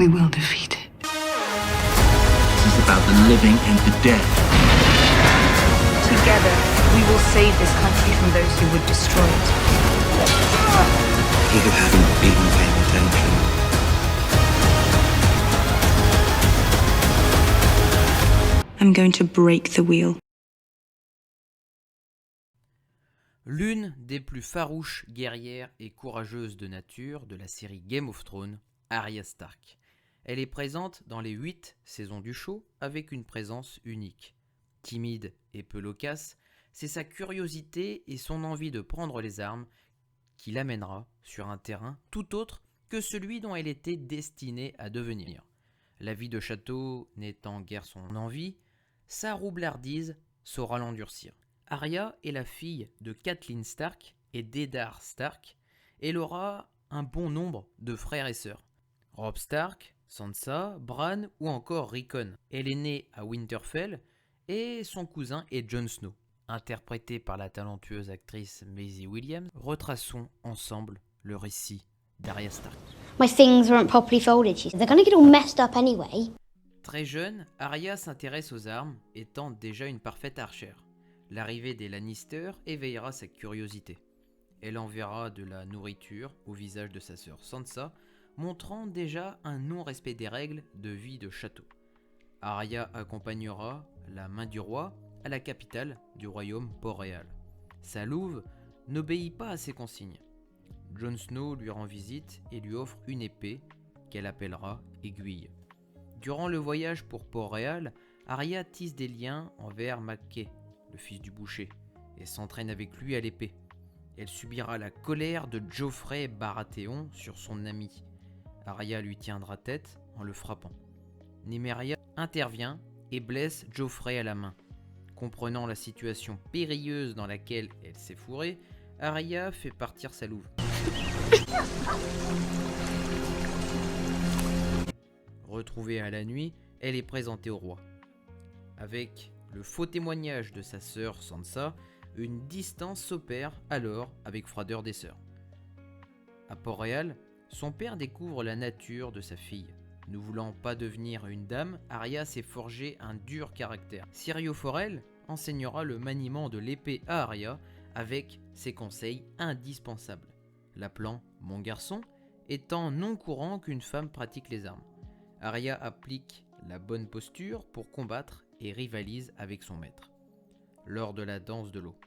We will defeat it. This is about the living and the dead. Together, we will save this country from those who would destroy it. You haven't been paying attention. I'm going to break the wheel. L'une des plus farouches guerrières et courageuses de nature de la série Game of Thrones, Arya Stark. Elle est présente dans les 8 saisons du show avec une présence unique. Timide et peu loquace, c'est sa curiosité et son envie de prendre les armes qui l'amènera sur un terrain tout autre que celui dont elle était destinée à devenir. La vie de château n'étant guère son envie, sa roublardise saura l'endurcir. Arya est la fille de Catelyn Stark et d'Eddard Stark. Elle aura un bon nombre de frères et sœurs. Robb Stark, Sansa, Bran ou encore Rickon. Elle est née à Winterfell et son cousin est Jon Snow. Interprété par la talentueuse actrice Maisie Williams, retraçons ensemble le récit d'Arya Stark. My things weren't properly folded. They're gonna get all messed up anyway. Très jeune, Arya s'intéresse aux armes et tente déjà une parfaite archère. L'arrivée des Lannister éveillera sa curiosité. Elle enverra de la nourriture au visage de sa sœur Sansa, montrant déjà un non-respect des règles de vie de château. Arya accompagnera la main du roi à la capitale du royaume Port-Réal. Sa louve n'obéit pas à ses consignes. Jon Snow lui rend visite et lui offre une épée qu'elle appellera Aiguille. Durant le voyage pour Port-Réal, Arya tisse des liens envers Mackay, le fils du boucher, et s'entraîne avec lui à l'épée. Elle subira la colère de Joffrey Baratheon sur son ami. Arya lui tiendra tête en le frappant. Nymeria intervient et blesse Joffrey à la main. Comprenant la situation périlleuse dans laquelle elle s'est fourrée, Arya fait partir sa louve. Retrouvée à la nuit, elle est présentée au roi. Avec le faux témoignage de sa sœur Sansa, une distance s'opère alors avec froideur des sœurs. À Port-Réal, son père découvre la nature de sa fille. Ne voulant pas devenir une dame, Arya s'est forgé un dur caractère. Syrio Forel enseignera le maniement de l'épée à Arya avec ses conseils indispensables, l'appelant « mon garçon », étant non courant qu'une femme pratique les armes. Arya applique la bonne posture pour combattre et rivalise avec son maître, lors de la danse de l'eau.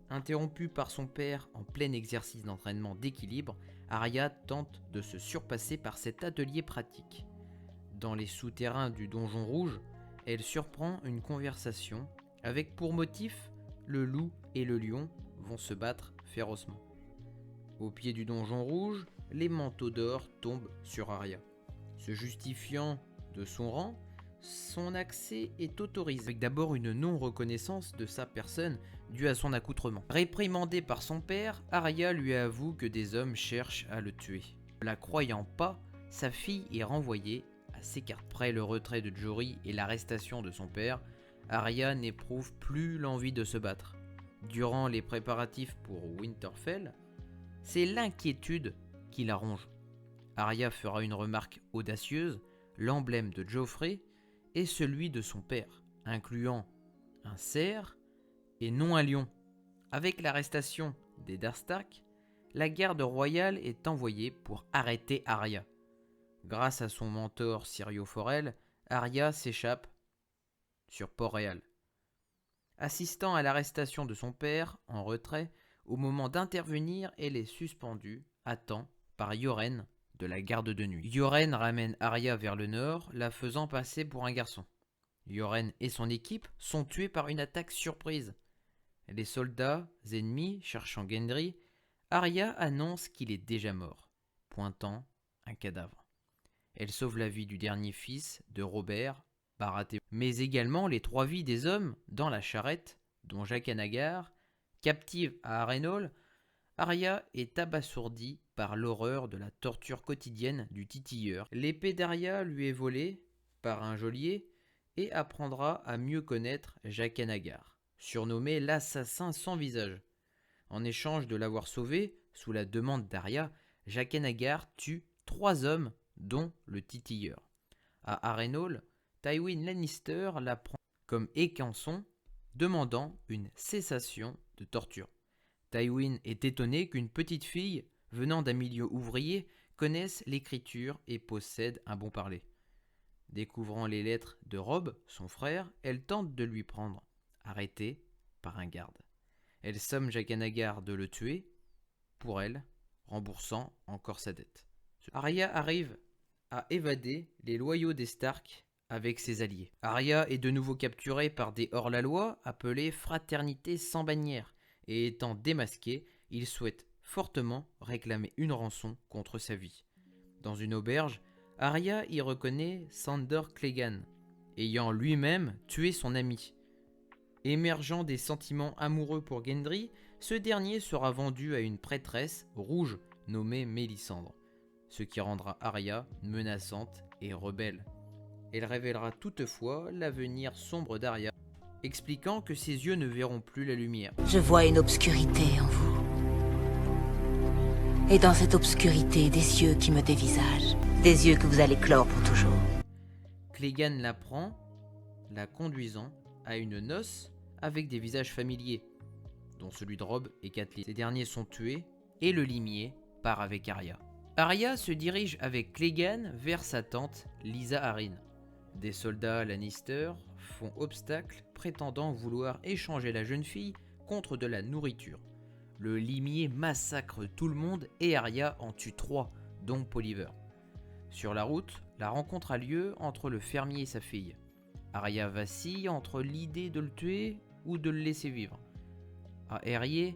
Interrompue par son père en plein exercice d'entraînement d'équilibre, Arya tente de se surpasser par cet atelier pratique. Dans les souterrains du Donjon Rouge, elle surprend une conversation avec pour motif le loup et le lion vont se battre férocement. Au pied du Donjon Rouge, les manteaux d'or tombent sur Arya. Se justifiant de son rang, son accès est autorisé, avec d'abord une non-reconnaissance de sa personne due à son accoutrement. Réprimandée par son père, Arya lui avoue que des hommes cherchent à le tuer. Ne la croyant pas, sa fille est renvoyée à s'écarter. Après le retrait de Jory et l'arrestation de son père, Arya n'éprouve plus l'envie de se battre. Durant les préparatifs pour Winterfell, c'est l'inquiétude qui la ronge. Arya fera une remarque audacieuse, l'emblème de Joffrey est celui de son père, incluant un cerf et non un lion. Avec l'arrestation d'Eddard Stark, la garde royale est envoyée pour arrêter Arya. Grâce à son mentor Syrio Forel, Arya s'échappe sur Port-Réal. Assistant à l'arrestation de son père, en retrait, au moment d'intervenir, elle est suspendue à temps par Yoren de la garde de nuit. Yoren ramène Arya vers le nord, la faisant passer pour un garçon. Yoren et son équipe sont tués par une attaque surprise. Les soldats ennemis cherchant Gendry, Arya annonce qu'il est déjà mort, pointant un cadavre. Elle sauve la vie du dernier fils de Robert Baratheon, mais également les 3 vies des hommes dans la charrette, dont Jaqen H'ghar, captive à Harrenhal. Arya est abasourdie par l'horreur de la torture quotidienne du titilleur. L'épée d'Arya lui est volée par un geôlier et apprendra à mieux connaître Jaqen H'ghar, surnommé l'assassin sans visage. En échange de l'avoir sauvé, sous la demande d'Arya, Jaqen H'ghar tue 3 hommes dont le titilleur. À Harrenhal, Tywin Lannister la prend comme écanson, demandant une cessation de torture. Tywin est étonné qu'une petite fille, venant d'un milieu ouvrier, connaisse l'écriture et possède un bon parler. Découvrant les lettres de Robb, son frère, elle tente de lui prendre, arrêtée par un garde. Elle somme Jaqen H'ghar de le tuer, pour elle, remboursant encore sa dette. Arya arrive à évader les loyaux des Stark avec ses alliés. Arya est de nouveau capturée par des hors-la-loi appelés Fraternité sans bannière, et étant démasquée, il souhaite fortement réclamer une rançon contre sa vie. Dans une auberge, Arya y reconnaît Sandor Clegane, ayant lui-même tué son ami. Émergeant des sentiments amoureux pour Gendry, ce dernier sera vendu à une prêtresse rouge nommée Mélisandre, ce qui rendra Arya menaçante et rebelle. Elle révélera toutefois l'avenir sombre d'Arya, expliquant que ses yeux ne verront plus la lumière. Je vois une obscurité en vous. Et dans cette obscurité, des yeux qui me dévisagent. Des yeux que vous allez clore pour toujours. Clegane la prend, la conduisant à une noce avec des visages familiers, dont celui de Robb et Catelyn. Ces derniers sont tués et le limier part avec Arya. Arya se dirige avec Clegane vers sa tante Lysa Arryn. Des soldats Lannister font obstacle, prétendant vouloir échanger la jeune fille contre de la nourriture. Le limier massacre tout le monde et Arya en tue 3, dont Polliver. Sur la route, la rencontre a lieu entre le fermier et sa fille. Arya vacille entre l'idée de le tuer ou de le laisser vivre. À Eryeh,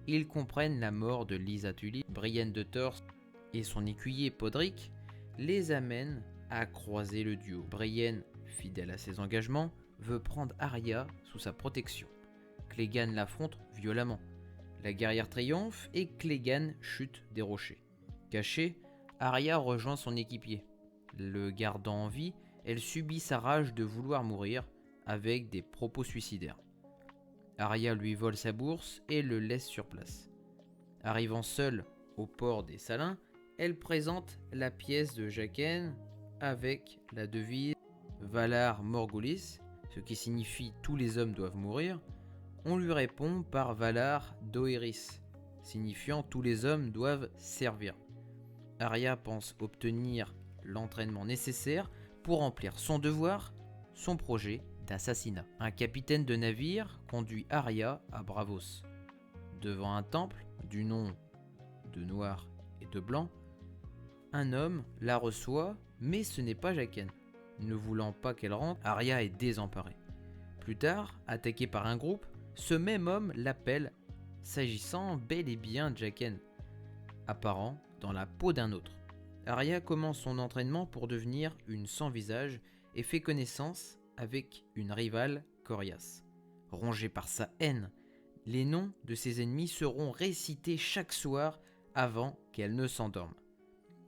ils comprennent la mort de Lysa Tully. Brienne de Tarth et son écuyer Podrick les amènent à croiser le duo. Brienne, fidèle à ses engagements, veut prendre Arya sous sa protection. Clegane l'affronte violemment. La guerrière triomphe et Clegane chute des rochers. Cachée, Arya rejoint son équipier. Le gardant en vie, elle subit sa rage de vouloir mourir avec des propos suicidaires. Arya lui vole sa bourse et le laisse sur place. Arrivant seule au port des Salins, elle présente la pièce de Jaqen avec la devise Valar Morghulis, ce qui signifie tous les hommes doivent mourir. On lui répond par Valar Dohaeris, signifiant tous les hommes doivent servir. Arya pense obtenir l'entraînement nécessaire pour remplir son devoir, son projet d'assassinat. Un capitaine de navire conduit Arya à Braavos. Devant un temple du nom de Noir et de Blanc, un homme la reçoit, mais ce n'est pas Jaqen. Ne voulant pas qu'elle rentre, Arya est désemparée. Plus tard, attaquée par un groupe, ce même homme l'appelle, s'agissant bel et bien de Jaqen, apparent dans la peau d'un autre. Arya commence son entraînement pour devenir une sans-visage et fait connaissance avec une rivale, Corias. Rongée par sa haine, les noms de ses ennemis seront récités chaque soir avant qu'elle ne s'endorme.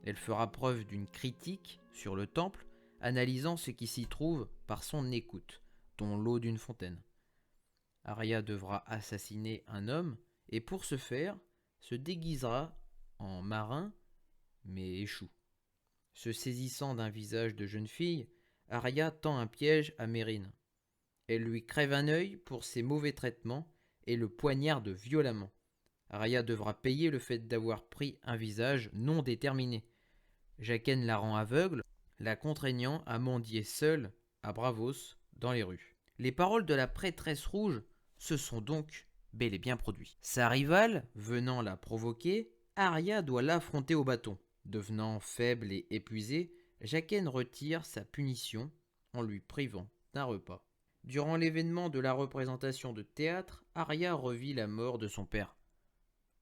Elle fera preuve d'une critique sur le temple, analysant ce qui s'y trouve par son écoute, dont l'eau d'une fontaine. Arya devra assassiner un homme et pour ce faire, se déguisera en marin, mais échoue. Se saisissant d'un visage de jeune fille, Arya tend un piège à Meereen. Elle lui crève un œil pour ses mauvais traitements et le poignarde violemment. Arya devra payer le fait d'avoir pris un visage non déterminé. Jaqen la rend aveugle, la contraignant à mendier seule à Braavos dans les rues. Les paroles de la prêtresse rouge se sont donc bel et bien produites. Sa rivale, venant la provoquer, Arya doit l'affronter au bâton. Devenant faible et épuisée, Jaqen retire sa punition en lui privant d'un repas. Durant l'événement de la représentation de théâtre, Arya revit la mort de son père.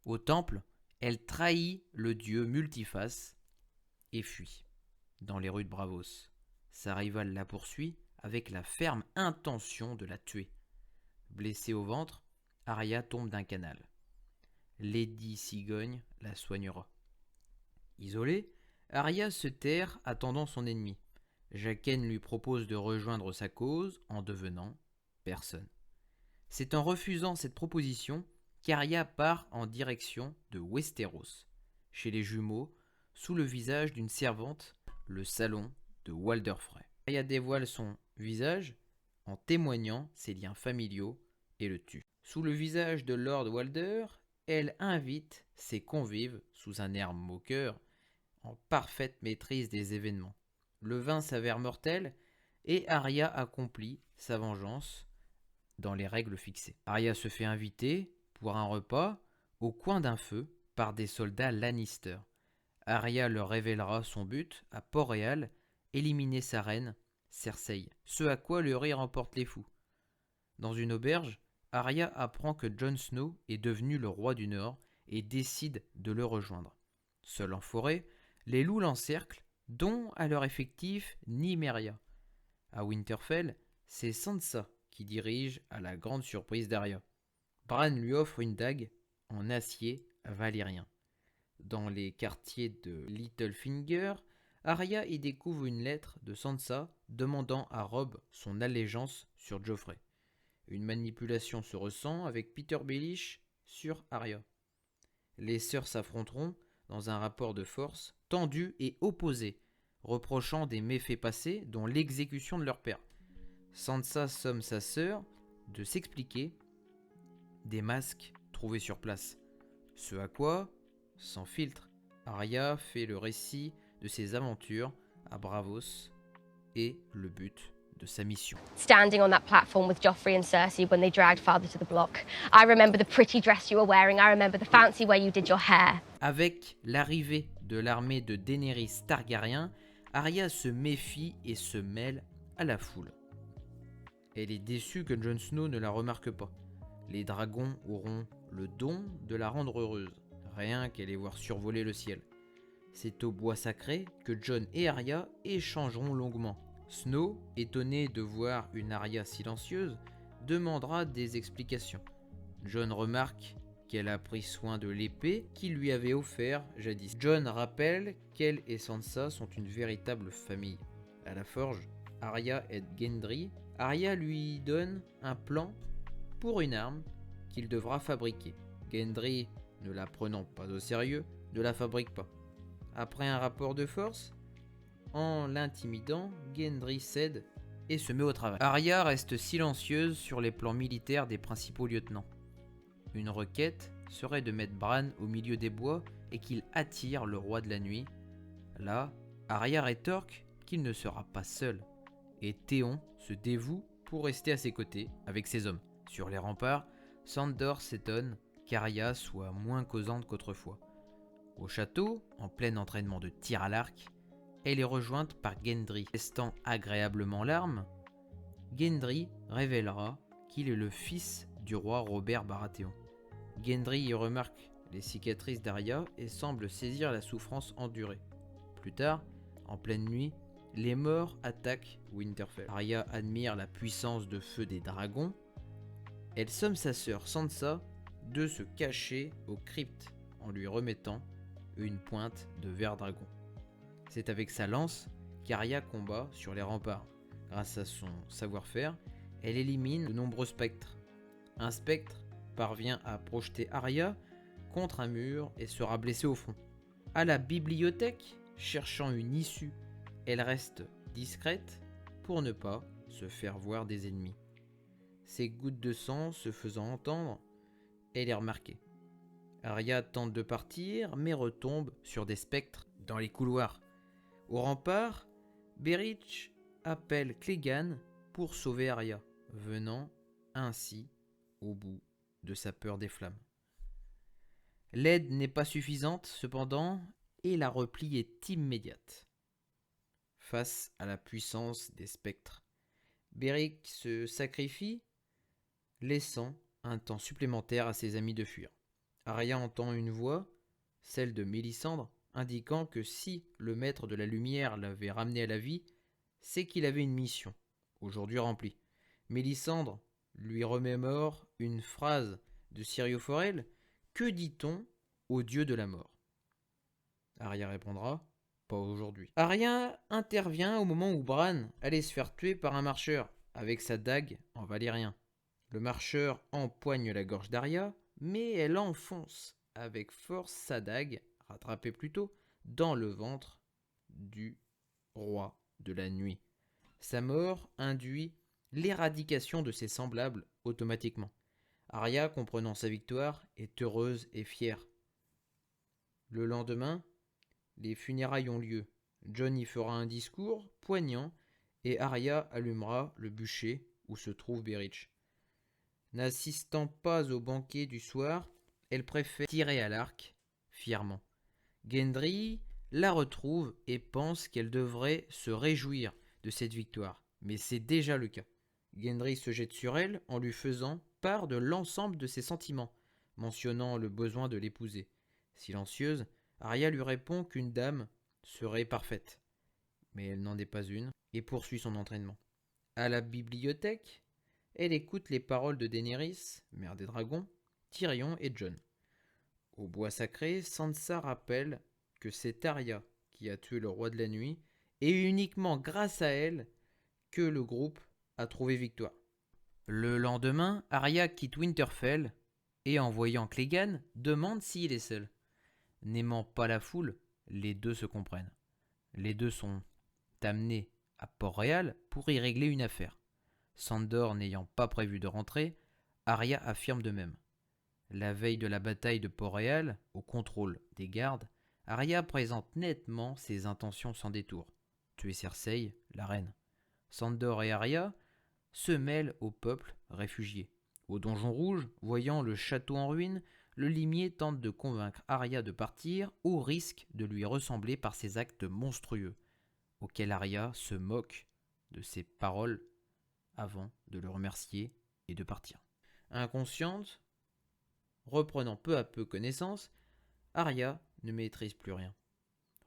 Au temple, elle trahit le dieu multiface et fuit dans les rues de Braavos. Sa rivale la poursuit avec la ferme intention de la tuer. Blessée au ventre, Arya tombe d'un canal. Lady Cigogne la soignera. Isolée, Arya se terre attendant son ennemi. Jaqen lui propose de rejoindre sa cause en devenant personne. C'est en refusant cette proposition qu'Arya part en direction de Westeros, chez les jumeaux, sous le visage d'une servante le salon de Walder Frey. Arya dévoile son visage en témoignant ses liens familiaux et le tue. Sous le visage de Lord Walder, elle invite ses convives, sous un air moqueur, en parfaite maîtrise des événements. Le vin s'avère mortel et Arya accomplit sa vengeance dans les règles fixées. Arya se fait inviter pour un repas au coin d'un feu par des soldats Lannister. Arya leur révélera son but à Port-Réal, éliminer sa reine, Cersei, ce à quoi le rire emporte les fous. Dans une auberge, Arya apprend que Jon Snow est devenu le roi du Nord et décide de le rejoindre. Seul en forêt, les loups l'encerclent, dont à leur effectif Nymeria. À Winterfell, c'est Sansa qui dirige à la grande surprise d'Arya. Bran lui offre une dague en acier valyrien. Dans les quartiers de Littlefinger, Arya y découvre une lettre de Sansa demandant à Robb son allégeance sur Joffrey. Une manipulation se ressent avec Peter Baelish sur Arya. Les sœurs s'affronteront dans un rapport de force tendu et opposé, reprochant des méfaits passés dont l'exécution de leur père. Sansa somme sa sœur de s'expliquer des masques trouvés sur place. Ce à quoi, sans filtre, Arya fait le récit de ses aventures à Braavos et le but de sa mission. Standing on that platform with Joffrey and Cersei when they dragged father to the block. I remember the pretty dress you were wearing. I remember the fancy way you did your hair. Avec l'arrivée de l'armée de Daenerys Targaryen, Arya se méfie et se mêle à la foule. Elle est déçue que Jon Snow ne la remarque pas. Les dragons auront le don de la rendre heureuse, rien qu'à les voir survoler le ciel. C'est au bois sacré que Jon et Arya échangeront longuement. Snow, étonné de voir une Arya silencieuse, demandera des explications. Jon remarque qu'elle a pris soin de l'épée qu'il lui avait offert jadis. Jon rappelle qu'elle et Sansa sont une véritable famille. À la forge, Arya aide Gendry. Arya lui donne un plan pour une arme qu'il devra fabriquer. Gendry, ne la prenant pas au sérieux, ne la fabrique pas. Après un rapport de force, en l'intimidant, Gendry cède et se met au travail. Arya reste silencieuse sur les plans militaires des principaux lieutenants. Une requête serait de mettre Bran au milieu des bois et qu'il attire le roi de la nuit. Là, Arya rétorque qu'il ne sera pas seul, et Théon se dévoue pour rester à ses côtés avec ses hommes. Sur les remparts, Sandor s'étonne qu'Arya soit moins causante qu'autrefois. Au château, en plein entraînement de tir à l'arc, elle est rejointe par Gendry. Restant agréablement l'arme, Gendry révélera qu'il est le fils du roi Robert Baratheon. Gendry y remarque les cicatrices d'Arya et semble saisir la souffrance endurée. Plus tard, en pleine nuit, les morts attaquent Winterfell. Arya admire la puissance de feu des dragons. Elle somme sa sœur Sansa de se cacher au crypte en lui remettant une pointe de ver dragon. C'est avec sa lance qu'Arya combat sur les remparts. Grâce à son savoir-faire, elle élimine de nombreux spectres. Un spectre parvient à projeter Arya contre un mur et sera blessée au front. À la bibliothèque, cherchant une issue, elle reste discrète pour ne pas se faire voir des ennemis. Ses gouttes de sang se faisant entendre, elle est remarquée. Arya tente de partir, mais retombe sur des spectres dans les couloirs. Au rempart, Beric appelle Clegane pour sauver Arya, venant ainsi au bout de sa peur des flammes. L'aide n'est pas suffisante cependant, et la replie est immédiate. Face à la puissance des spectres, Beric se sacrifie, laissant un temps supplémentaire à ses amis de fuir. Arya entend une voix, celle de Mélisandre, indiquant que si le maître de la lumière l'avait ramené à la vie, c'est qu'il avait une mission, aujourd'hui remplie. Mélisandre lui remémore une phrase de Syrio Forel. Que dit-on au dieu de la mort? Arya répondra, pas aujourd'hui. Arya intervient au moment où Bran allait se faire tuer par un marcheur, avec sa dague en valyrien. Le marcheur empoigne la gorge d'Arya, mais elle enfonce avec force sa dague, rattrapée plus tôt, dans le ventre du roi de la nuit. Sa mort induit l'éradication de ses semblables automatiquement. Arya, comprenant sa victoire, est heureuse et fière. Le lendemain, les funérailles ont lieu. Jon y fera un discours poignant et Arya allumera le bûcher où se trouve Beric. N'assistant pas au banquet du soir, elle préfère tirer à l'arc, fièrement. Gendry la retrouve et pense qu'elle devrait se réjouir de cette victoire, mais c'est déjà le cas. Gendry se jette sur elle en lui faisant part de l'ensemble de ses sentiments, mentionnant le besoin de l'épouser. Silencieuse, Arya lui répond qu'une dame serait parfaite, mais elle n'en est pas une, et poursuit son entraînement. À la bibliothèque, elle écoute les paroles de Daenerys, mère des dragons, Tyrion et Jon. Au bois sacré, Sansa rappelle que c'est Arya qui a tué le roi de la nuit, et uniquement grâce à elle que le groupe a trouvé victoire. Le lendemain, Arya quitte Winterfell et en voyant Clegane, demande s'il est seul. N'aimant pas la foule, les deux se comprennent. Les deux sont amenés à Port-Réal pour y régler une affaire. Sandor n'ayant pas prévu de rentrer, Arya affirme de même. La veille de la bataille de Port-Réal, au contrôle des gardes, Arya présente nettement ses intentions sans détour. Tuer Cersei, la reine. Sandor et Arya se mêlent au peuple réfugié. Au Donjon Rouge, voyant le château en ruine, le limier tente de convaincre Arya de partir au risque de lui ressembler par ses actes monstrueux, auxquels Arya se moque de ses paroles avant de le remercier et de partir. Inconsciente, reprenant peu à peu connaissance, Arya ne maîtrise plus rien.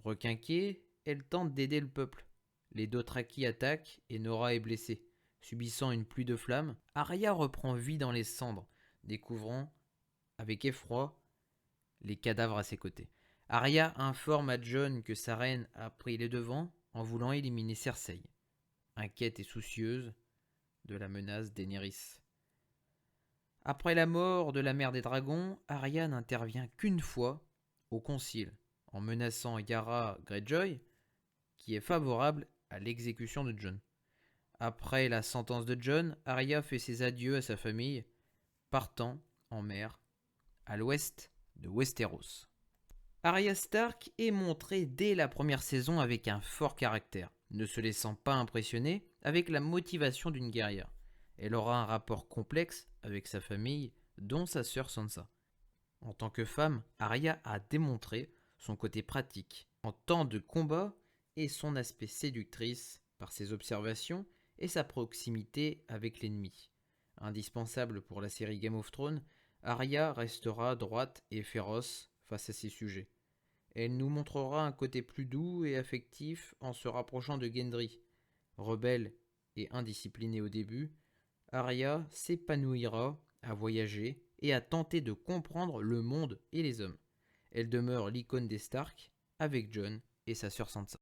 Requinquée, elle tente d'aider le peuple. Les Dothraki attaquent et Nora est blessée. Subissant une pluie de flammes, Arya reprend vie dans les cendres, découvrant avec effroi les cadavres à ses côtés. Arya informe à Jon que sa reine a pris les devants en voulant éliminer Cersei, inquiète et soucieuse de la menace Daenerys. Après la mort de la mère des dragons, Arya n'intervient qu'une fois au concile, en menaçant Yara Greyjoy, qui est favorable à l'exécution de Jon. Après la sentence de Jon, Arya fait ses adieux à sa famille, partant en mer, à l'ouest de Westeros. Arya Stark est montrée dès la première saison avec un fort caractère, ne se laissant pas impressionner avec la motivation d'une guerrière. Elle aura un rapport complexe avec sa famille, dont sa sœur Sansa. En tant que femme, Arya a démontré son côté pratique en temps de combat et son aspect séductrice par ses observations et sa proximité avec l'ennemi. Indispensable pour la série Game of Thrones, Arya restera droite et féroce face à ses sujets. Elle nous montrera un côté plus doux et affectif en se rapprochant de Gendry. Rebelle et indisciplinée au début, Arya s'épanouira à voyager et à tenter de comprendre le monde et les hommes. Elle demeure l'icône des Stark avec Jon et sa sœur Sansa.